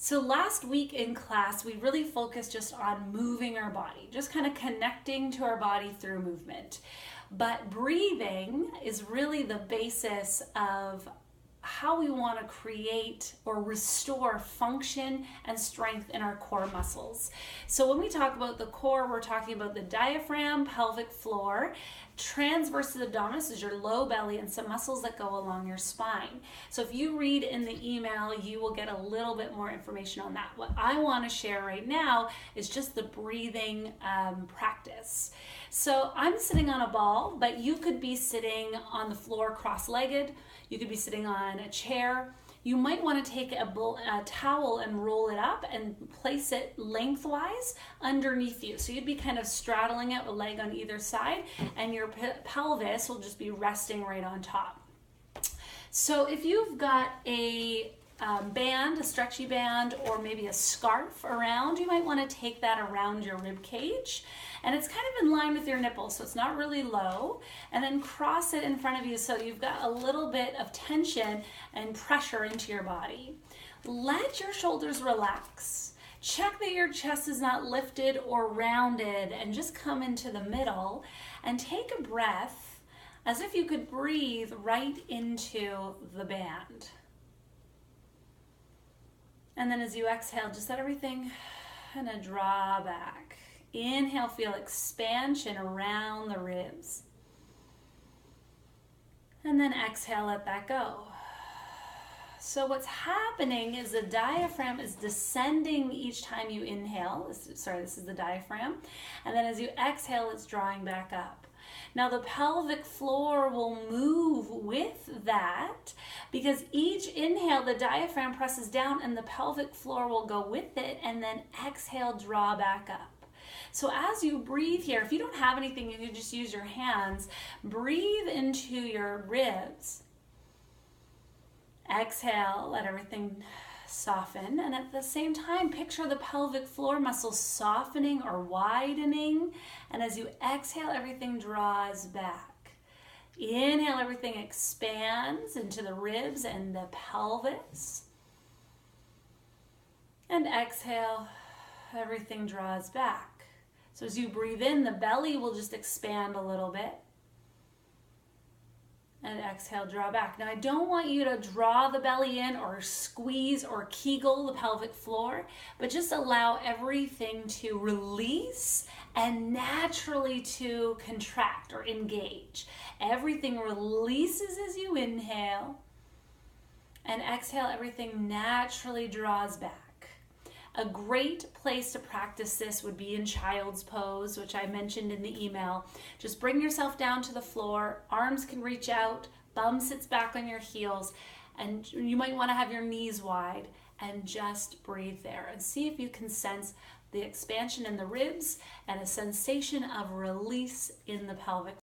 So last week in class, we really focused just on moving our body, just kind of connecting to our body through movement. But breathing is really the basis of how we want to create or restore function and strength in our core muscles. So when we talk about the core, we're talking about the diaphragm, pelvic floor, transversus abdominis is your low belly, and some muscles that go along your spine. So if you read in the email, you will get a little bit more information on that. What I want to share right now is just the breathing practice. So I'm sitting on a ball, but you could be sitting on the floor cross-legged. You could be sitting on a chair. You might want to take a towel and roll it up and place it lengthwise underneath you. So you'd be kind of straddling it, a leg on either side, and your pelvis will just be resting right on top. So if you've got a band, a stretchy band, or maybe a scarf around, you might want to take that around your rib cage, and it's kind of in line with your nipples, so it's not really low, and then cross it in front of you so you've got a little bit of tension and pressure into your body. Let your shoulders relax. Check that your chest is not lifted or rounded, and just come into the middle and take a breath as if you could breathe right into the band. And then as you exhale, just let everything kind of draw back. Inhale, feel expansion around the ribs. And then exhale, let that go. So what's happening is the diaphragm is descending each time you inhale. This is the diaphragm. And then as you exhale, it's drawing back up. Now the pelvic floor will move with that because each inhale, the diaphragm presses down and the pelvic floor will go with it, and then exhale, draw back up. So as you breathe here, if you don't have anything, you can just use your hands. Breathe into your ribs. Exhale, let everything soften, and at the same time picture the pelvic floor muscles softening or widening, and as you exhale, everything draws back. Inhale, everything expands into the ribs and the pelvis, and exhale, everything draws back. So as you breathe in, the belly will just expand a little bit. And exhale, draw back. Now I don't want you to draw the belly in or squeeze or kegel the pelvic floor, but just allow everything to release and naturally to contract or engage. Everything releases as you inhale, and exhale, everything naturally draws back. A great place to practice this would be in child's pose, which I mentioned in the email. Just bring yourself down to the floor, arms can reach out, bum sits back on your heels, and you might want to have your knees wide, and just breathe there and see if you can sense the expansion in the ribs and a sensation of release in the pelvic